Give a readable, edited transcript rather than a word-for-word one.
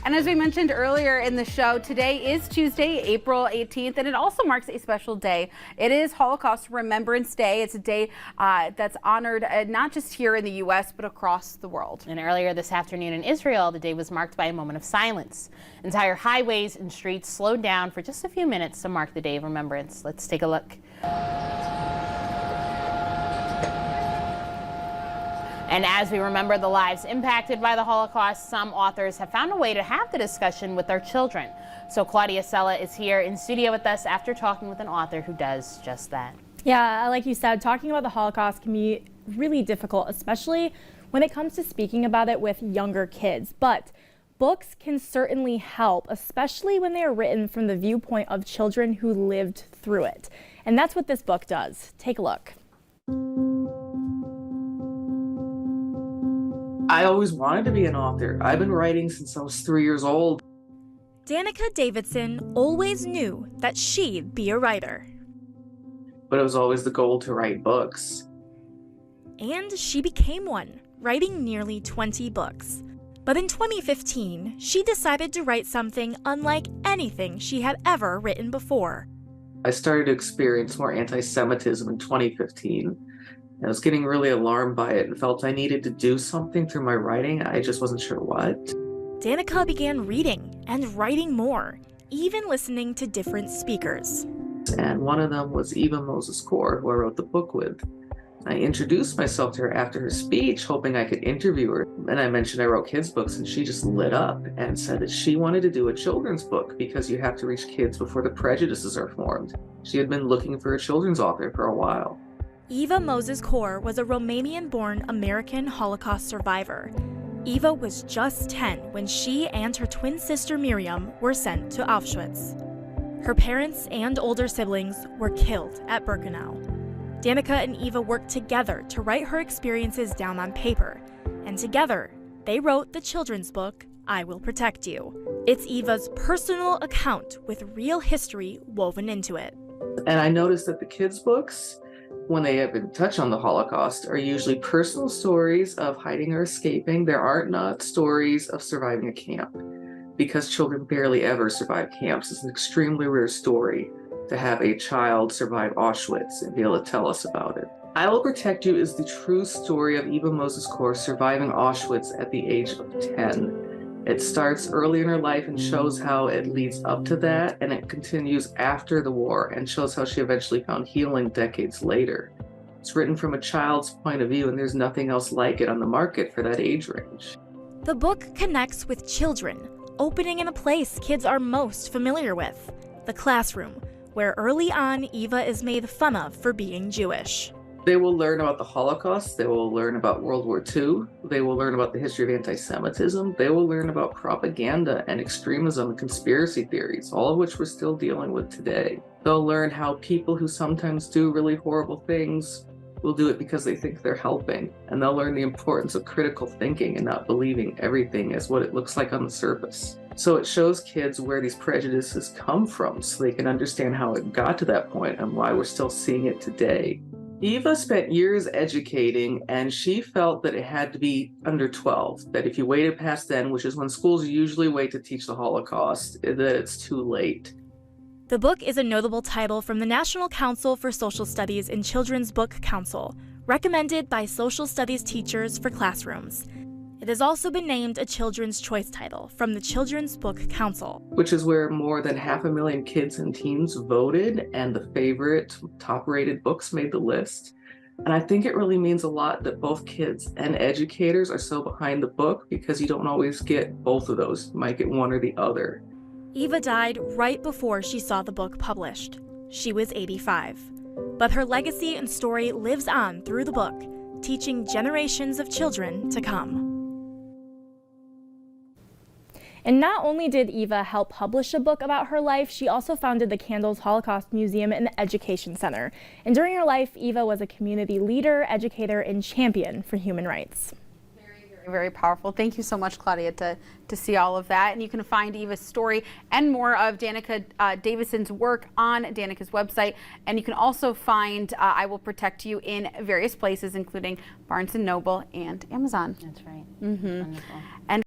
And as we mentioned earlier in the show, today is Tuesday, April 18th, and it also marks a special day. It is Holocaust Remembrance Day. It's a day that's honored not just here in the U.S., but across the world. And earlier this afternoon in Israel, the day was marked by a moment of silence. Entire highways and streets slowed down for just a few minutes to mark the Day of Remembrance. Let's take a look. And as we remember the lives impacted by the Holocaust, some authors have found a way to have the discussion with their children. So Claudia is here in studio with us after talking with an author who does just that. Yeah, like you said, talking about the Holocaust can be really difficult, especially when it comes to speaking about it with younger kids. But books can certainly help, especially when they are written from the viewpoint of children who lived through it. And that's what this book does. Take a look. I always wanted to be an author. I've been writing since I was 3 years old. Danica Davidson always knew that she'd be a writer. But it was always the goal to write books. And she became one, writing nearly 20 books. But in 2015, she decided to write something unlike anything she had ever written before. I started to experience more anti-Semitism in 2015. I was getting really alarmed by it and felt I needed to do something through my writing. I just wasn't sure what. Danica began reading and writing more, even listening to different speakers. And one of them was Eva Moses Core, who I wrote the book with. I introduced myself to her after her speech, hoping I could interview her. And I mentioned I wrote kids' books, and she just lit up and said that she wanted to do a children's book because you have to reach kids before the prejudices are formed. She had been looking for a children's author for a while. Eva Moses Core was a Romanian-born American Holocaust survivor. Eva was just 10 when she and her twin sister Miriam were sent to Auschwitz. Her parents and older siblings were killed at Birkenau. Danica and Eva worked together to write her experiences down on paper, and together they wrote the children's book, I Will Protect You. It's Eva's personal account with real history woven into it. And I noticed that the kids' books, when they even touch on the Holocaust, are usually personal stories of hiding or escaping. There are not stories of surviving a camp, because children barely ever survive camps. It's an extremely rare story to have a child survive Auschwitz and be able to tell us about it. I Will Protect You is the true story of Eva Moses Core surviving Auschwitz at the age of 10. It starts early in her life and shows how it leads up to that, and it continues after the war and shows how she eventually found healing decades later. It's written from a child's point of view, and there's nothing else like it on the market for that age range. The book connects with children, opening in a place kids are most familiar with, the classroom, where early on Eva is made fun of for being Jewish. They will learn about the Holocaust, they will learn about World War II, they will learn about the history of anti-Semitism, they will learn about propaganda and extremism and conspiracy theories, all of which we're still dealing with today. They'll learn how people who sometimes do really horrible things will do it because they think they're helping. And they'll learn the importance of critical thinking and not believing everything as what it looks like on the surface. So it shows kids where these prejudices come from so they can understand how it got to that point and why we're still seeing it today. Eva spent years educating, and she felt that it had to be under 12, that if you waited past then, which is when schools usually wait to teach the Holocaust, that it's too late. The book is a notable title from the National Council for Social Studies and Children's Book Council, recommended by social studies teachers for classrooms. It has also been named a Children's Choice title from the Children's Book Council, which is where more than 500,000 kids and teens voted, and the favorite top-rated books made the list. And I think it really means a lot that both kids and educators are so behind the book, because you don't always get both of those. You might get one or the other. Eva died right before she saw the book published. She was 85. But her legacy and story lives on through the book, teaching generations of children to come. And not only did Eva help publish a book about her life, she also founded the Candles Holocaust Museum and Education Center. And during her life, Eva was a community leader, educator, and champion for human rights. Very powerful. Thank you so much, Claudia, to see all of that. And you can find Eva's story and more of Danica Davidson's work on Danica's website. And you can also find I Will Protect You in various places, including Barnes & Noble and Amazon. That's right. Mm-hmm. Wonderful. And